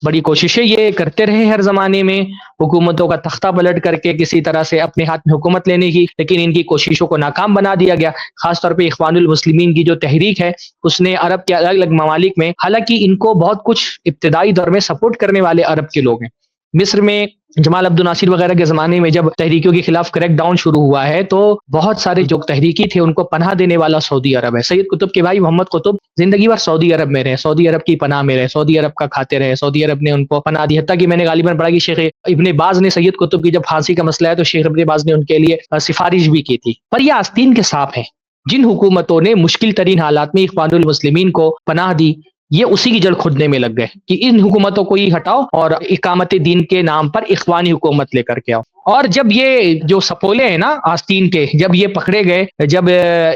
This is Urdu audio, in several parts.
بڑی کوششیں یہ کرتے رہے ہر زمانے میں، حکومتوں کا تختہ پلٹ کر کے کسی طرح سے اپنے ہاتھ میں حکومت لینے کی، لیکن ان کی کوششوں کو ناکام بنا دیا گیا۔ خاص طور پہ اخوان المسلمین کی جو تحریک ہے، اس نے عرب کے الگ الگ ممالک میں، حالانکہ ان کو بہت کچھ ابتدائی دور میں سپورٹ کرنے والے عرب کے لوگ ہیں۔ مصر میں جمال عبد الناصر وغیرہ کے زمانے میں جب تحریکوں کے خلاف کریک ڈاؤن شروع ہوا ہے، تو بہت سارے جو تحریکی تھے ان کو پناہ دینے والا سعودی عرب ہے۔ سید قطب کے بھائی محمد قطب زندگی بھر سعودی عرب میں رہے، سعودی عرب کی پناہ میں رہے، سعودی عرب کا کھاتے رہے، سعودی عرب نے ان کو پناہ دی۔ حتیٰ کہ میں نے غالباً پڑھا کہ شیخ ابن باز نے سید قطب کی جب پھانسی کا مسئلہ ہے تو شیخ ابن باز نے ان کے لیے سفارش بھی کی تھی۔ پر یہ آستین کے سانپ ہیں، جن حکومتوں نے مشکل ترین حالات میں اخوان المسلمین کو پناہ دی، یہ اسی کی جڑ کھودنے میں لگ گئے کہ ان حکومتوں کو ہی ہٹاؤ اور اقامت دین کے نام پر اخوانی حکومت لے کر کے آؤ۔ اور جب یہ جو سپولے ہیں نا آستین کے، جب یہ پکڑے گئے، جب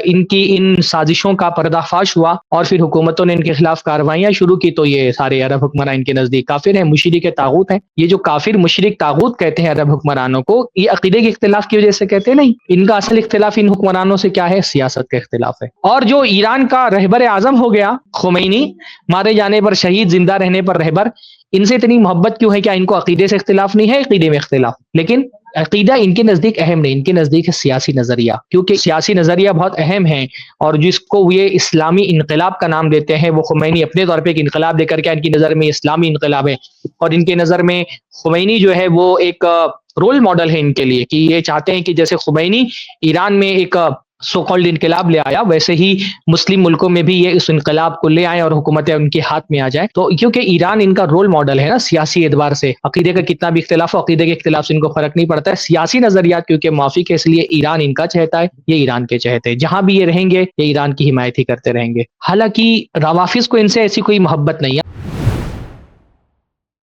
ان کی ان سازشوں کا پردہ فاش ہوا اور پھر حکومتوں نے ان کے خلاف کارروائیاں شروع کی، تو یہ سارے عرب حکمران ان کے نزدیک کافر ہیں، مشرک طاغوت ہیں۔ یہ جو کافر مشرک طاغوت کہتے ہیں عرب حکمرانوں کو، یہ عقیدے کے اختلاف کی وجہ سے کہتے نہیں، ان کا اصل اختلاف ان حکمرانوں سے کیا ہے؟ سیاست کا اختلاف ہے۔ اور جو ایران کا رہبر اعظم ہو گیا خمینی، مارے جانے پر شہید، زندہ رہنے پر رہبر، ان سے اتنی محبت کیوں ہے؟ کیا ان کو عقیدے سے اختلاف نہیں ہے؟ عقیدے میں اختلاف، لیکن عقیدہ ان کے نزدیک اہم نہیں، ان کے نزدیک ہے سیاسی نظریہ، کیونکہ سیاسی نظریہ بہت اہم ہے، اور جس کو یہ اسلامی انقلاب کا نام دیتے ہیں، وہ خمینی اپنے طور پہ ایک انقلاب دے کر کے ان کی نظر میں اسلامی انقلاب ہے، اور ان کے نظر میں خمینی جو ہے وہ ایک رول ماڈل ہے ان کے لیے، کہ یہ چاہتے ہیں کہ جیسے خمینی ایران میں ایک سو کالڈ انقلاب لے آیا، ویسے ہی مسلم ملکوں میں بھی یہ اس انقلاب کو لے آئیں اور حکومتیں ان کے ہاتھ میں آ جائیں۔ تو کیونکہ ایران ان کا رول ماڈل ہے نا سیاسی اعتبار سے، عقیدے کا کتنا بھی اختلاف ہو، عقیدے کے اختلاف سے ان کو فرق نہیں پڑتا ہے، سیاسی نظریات کیونکہ موافق ہے، اس لیے ایران ان کا چہتا ہے، یہ ایران کے چہتے ہیں، جہاں بھی یہ رہیں گے یہ ایران کی حمایت ہی کرتے رہیں گے۔ حالانکہ روافظ کو ان سے ایسی کوئی محبت نہیں ہے۔